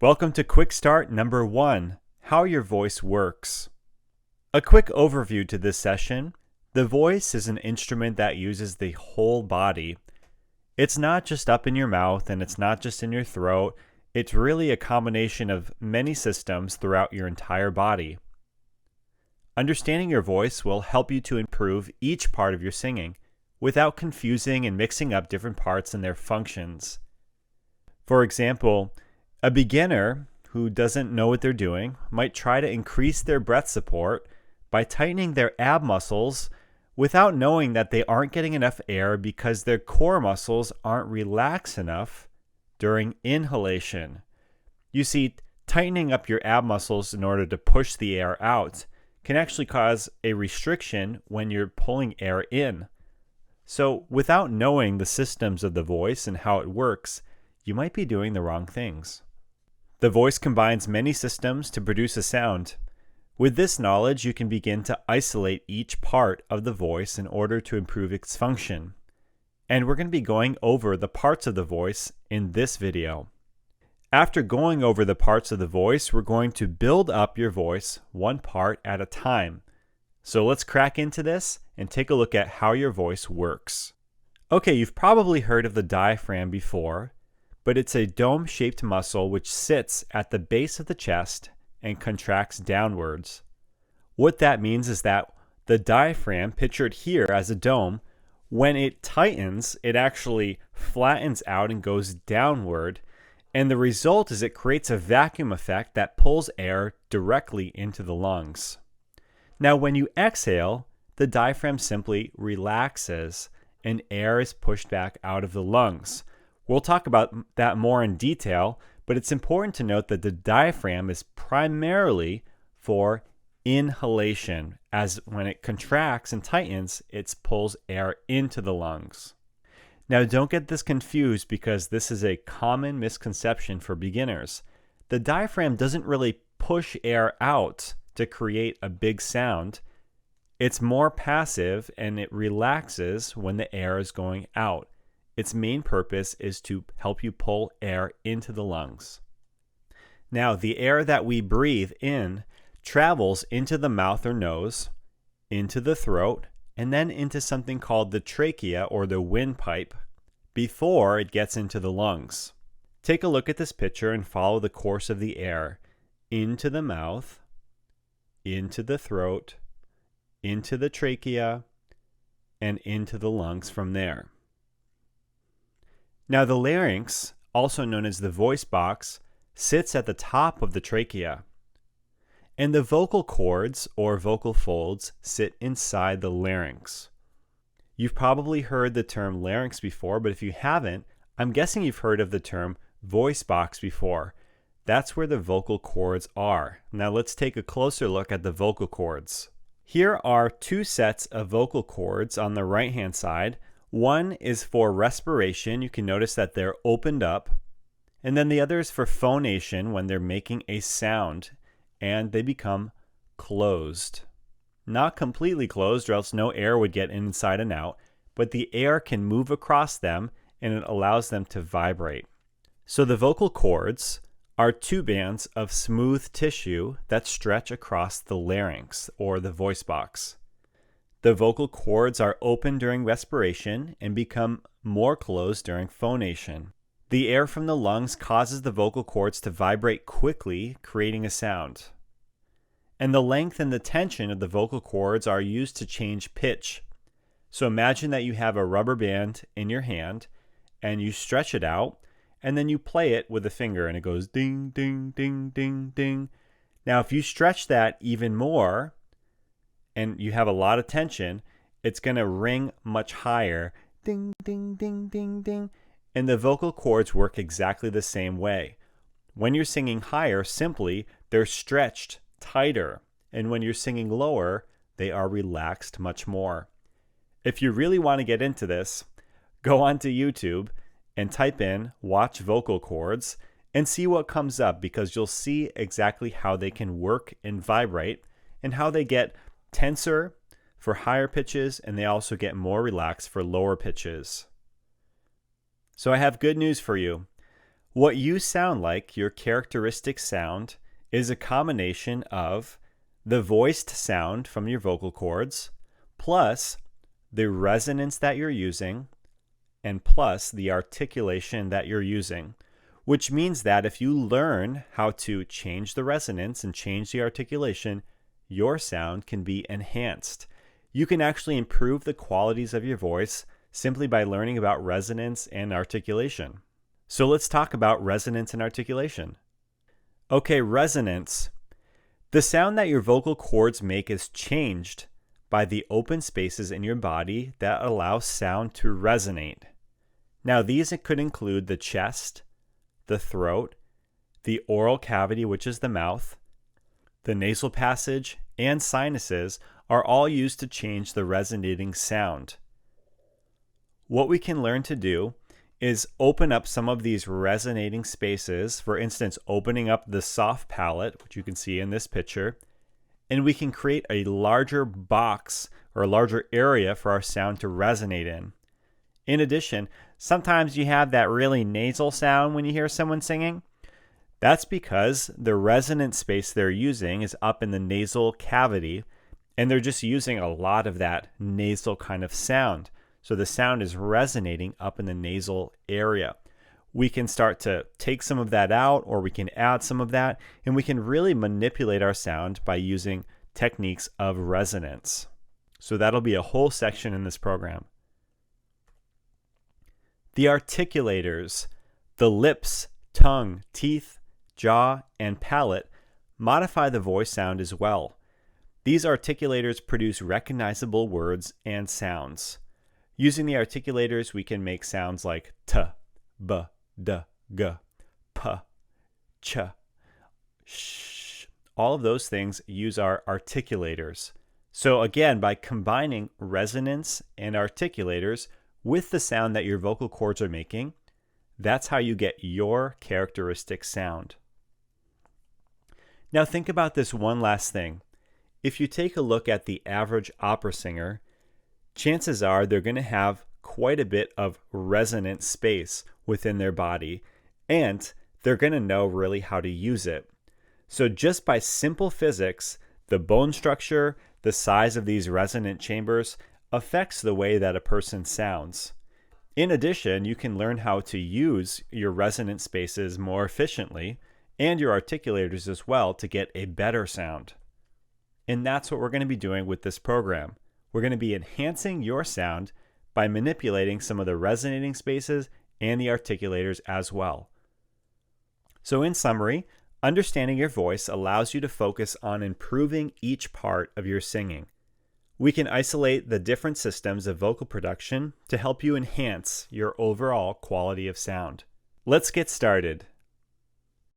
Welcome to Quick Start number 1, How Your Voice Works. A quick overview to this session. The voice is an instrument that uses the whole body. It's not just up in your mouth and it's not just in your throat. It's really a combination of many systems throughout your entire body. Understanding your voice will help you to improve each part of your singing without confusing and mixing up different parts and their functions. For example, a beginner who doesn't know what they're doing might try to increase their breath support by tightening their ab muscles without knowing that they aren't getting enough air because their core muscles aren't relaxed enough during inhalation. You see, tightening up your ab muscles in order to push the air out can actually cause a restriction when you're pulling air in. So without knowing the systems of the voice and how it works, you might be doing the wrong things. The voice combines many systems to produce a sound. With this knowledge, you can begin to isolate each part of the voice in order to improve its function. And we're going to be going over the parts of the voice in this video. After going over the parts of the voice, we're going to build up your voice one part at a time. So let's crack into this and take a look at how your voice works. Okay, you've probably heard of the diaphragm before, but it's a dome-shaped muscle which sits at the base of the chest and contracts downwards. What that means is that the diaphragm, pictured here as a dome, when it tightens, it actually flattens out and goes downward, and the result is it creates a vacuum effect that pulls air directly into the lungs. Now, when you exhale, the diaphragm simply relaxes and air is pushed back out of the lungs. We'll talk about that more in detail, but it's important to note that the diaphragm is primarily for inhalation, as when it contracts and tightens, it pulls air into the lungs. Now, don't get this confused because this is a common misconception for beginners. The diaphragm doesn't really push air out to create a big sound. It's more passive and it relaxes when the air is going out. Its main purpose is to help you pull air into the lungs. Now, the air that we breathe in travels into the mouth or nose, into the throat, and then into something called the trachea or the windpipe before it gets into the lungs. Take a look at this picture and follow the course of the air into the mouth, into the throat, into the trachea, and into the lungs from there. Now, the larynx, also known as the voice box, sits at the top of the trachea. And the vocal cords, or vocal folds, sit inside the larynx. You've probably heard the term larynx before, but if you haven't, I'm guessing you've heard of the term voice box before. That's where the vocal cords are. Now let's take a closer look at the vocal cords. Here are two sets of vocal cords on the right-hand side. One is for respiration. You can notice that they're opened up. And then the other is for phonation, when they're making a sound and they become closed. Not completely closed, or else no air would get inside and out, but the air can move across them and it allows them to vibrate. So the vocal cords are two bands of smooth tissue that stretch across the larynx, or the voice box. The vocal cords are open during respiration and become more closed during phonation. The air from the lungs causes the vocal cords to vibrate quickly, creating a sound. And the length and the tension of the vocal cords are used to change pitch. So imagine that you have a rubber band in your hand and you stretch it out and then you play it with a finger and it goes ding, ding, ding, ding, ding. Now, if you stretch that even more, and you have a lot of tension, it's going to ring much higher. Ding, ding, ding, ding, ding. And the vocal cords work exactly the same way. When you're singing higher, simply, they're stretched tighter. And when you're singing lower, they are relaxed much more. If you really want to get into this, go onto YouTube and type in "watch vocal cords" and see what comes up, because you'll see exactly how they can work and vibrate and how they get tenser for higher pitches, and they also get more relaxed for lower pitches. So I have good news for you. What you sound like, your characteristic sound, is a combination of the voiced sound from your vocal cords, plus the resonance that you're using, and plus the articulation that you're using. Which means that if you learn how to change the resonance and change the articulation, your sound can be enhanced. You can actually improve the qualities of your voice simply by learning about resonance and articulation. So let's talk about resonance and articulation. Okay, resonance. The sound that your vocal cords make is changed by the open spaces in your body that allow sound to resonate. Now, these could include the chest, the throat, the oral cavity, which is the mouth, the nasal passage, and sinuses are all used to change the resonating sound. What we can learn to do is open up some of these resonating spaces, for instance, opening up the soft palate, which you can see in this picture, and we can create a larger box or a larger area for our sound to resonate in. In addition, sometimes you have that really nasal sound when you hear someone singing. That's because the resonant space they're using is up in the nasal cavity, and they're just using a lot of that nasal kind of sound. So the sound is resonating up in the nasal area. We can start to take some of that out, or we can add some of that, and we can really manipulate our sound by using techniques of resonance. So that'll be a whole section in this program. The articulators, the lips, tongue, teeth, jaw, and palate modify the voice sound as well. These articulators produce recognizable words and sounds. Using the articulators, we can make sounds like t, b, d, g, p, ch, sh. All of those things use our articulators. So again, by combining resonance and articulators with the sound that your vocal cords are making, that's how you get your characteristic sound. Now think about this one last thing. If you take a look at the average opera singer, chances are they're going to have quite a bit of resonant space within their body, and they're going to know really how to use it. So just by simple physics, the bone structure, the size of these resonant chambers affects the way that a person sounds. In addition, you can learn how to use your resonant spaces more efficiently and your articulators as well to get a better sound. And that's what we're going to be doing with this program. We're going to be enhancing your sound by manipulating some of the resonating spaces and the articulators as well. So in summary, understanding your voice allows you to focus on improving each part of your singing. We can isolate the different systems of vocal production to help you enhance your overall quality of sound. Let's get started.